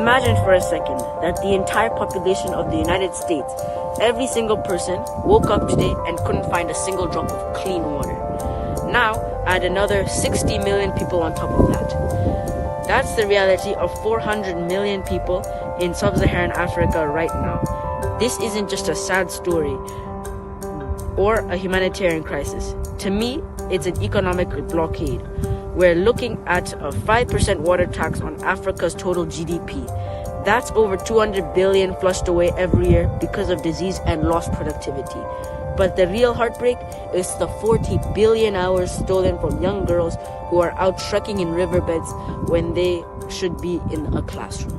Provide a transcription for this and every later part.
Imagine for a second that the entire population of the United States, every single person, woke up today and couldn't find a single drop of clean water. Now, add another 60 million people on top of that. That's the reality of 400 million people in sub-Saharan Africa right now. This isn't just a sad story or a humanitarian crisis. To me, it's an economic blockade. We're looking at a 5% water tax on Africa's total GDP. That's over 200 billion flushed away every year because of disease and lost productivity. But the real heartbreak is the 40 billion hours stolen from young girls who are out trekking in riverbeds when they should be in a classroom.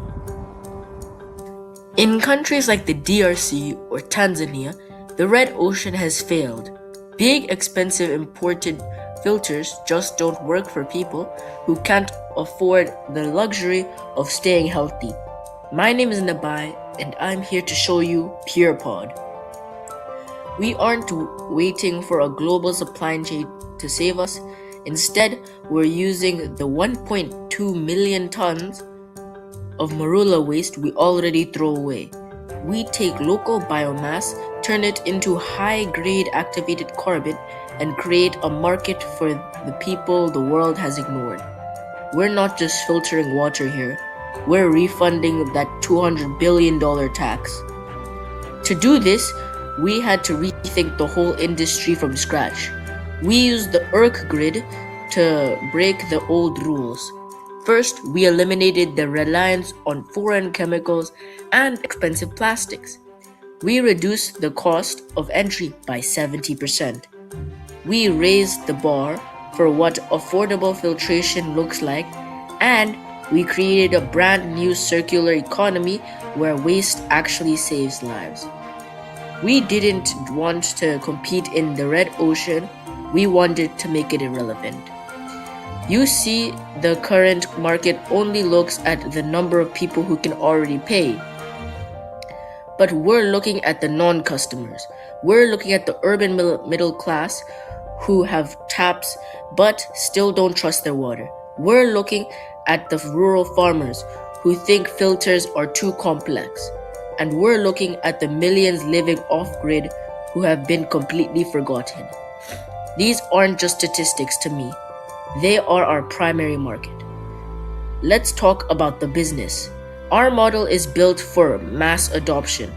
In countries like the DRC or Tanzania, the Red Ocean has failed. Big, expensive imported filters just don't work for people who can't afford the luxury of staying healthy. My name is Nabai, and I'm here to show you PurePod. We aren't waiting for a global supply chain to save us. Instead, we're using the 1.2 million tons of marula waste we already throw away. We take local biomass, turn it into high-grade activated carbon, and create a market for the people the world has ignored. We're not just filtering water here, we're refunding that $200 billion tax. To do this, we had to rethink the whole industry from scratch. We used the ERRC grid to break the old rules. First, we eliminated the reliance on foreign chemicals and expensive plastics. We reduced the cost of entry by 70%. We raised the bar for what affordable filtration looks like, and we created a brand new circular economy where waste actually saves lives. We didn't want to compete in the Red Ocean, we wanted to make it irrelevant. You see, the current market only looks at the number of people who can already pay. But we're looking at the non-customers. We're looking at the urban middle class who have taps but still don't trust their water. We're looking at the rural farmers who think filters are too complex. And we're looking at the millions living off-grid who have been completely forgotten. These aren't just statistics to me. They are our primary market. Let's talk about the business. Our model is built for mass adoption.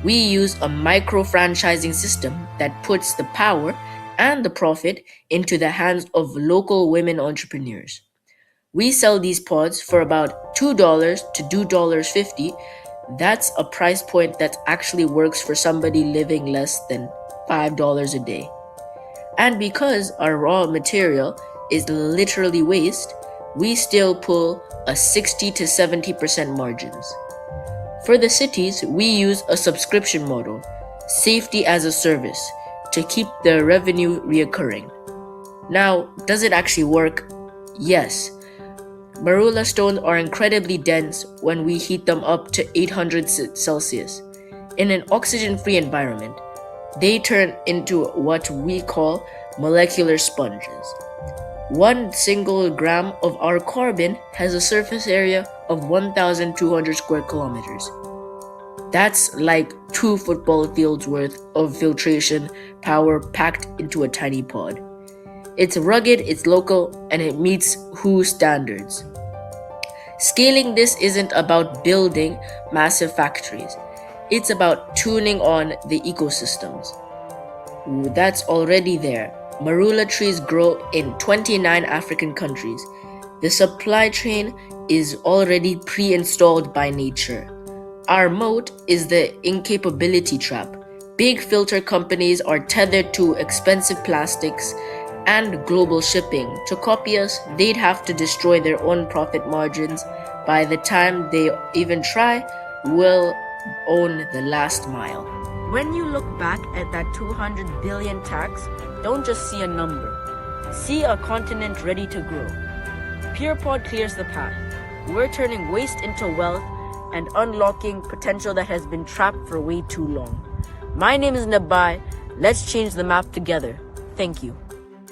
We use a micro-franchising system that puts the power and the profit into the hands of local women entrepreneurs. We sell these pods for about $2 to $2.50. That's a price point that actually works for somebody living less than $5 a day. And because our raw material is literally waste, we still pull a 60 to 70% margins. For the cities, we use a subscription model, safety as a service, to keep the revenue reoccurring. Now, does it actually work? Yes. Marula stones are incredibly dense when we heat them up to 800 Celsius. In an oxygen-free environment, they turn into what we call molecular sponges. 1 single gram of our carbon has a surface area of 1,200 square kilometers. That's like 2 football fields worth of filtration power packed into a tiny pod. It's rugged, it's local, and it meets WHO standards. Scaling this isn't about building massive factories. It's about tuning on the ecosystems. That's already there. Marula trees grow in 29 African countries. The supply chain is already pre-installed by nature. Our moat is the incapability trap. Big filter companies are tethered to expensive plastics and global shipping. To copy us, they'd have to destroy their own profit margins. By the time they even try, we'll own the last mile. When you look back at that 200 billion tax, don't just see a number. See a continent ready to grow. PurePod clears the path. We're turning waste into wealth and unlocking potential that has been trapped for way too long. My name is Nabai. Let's change the map together. Thank you.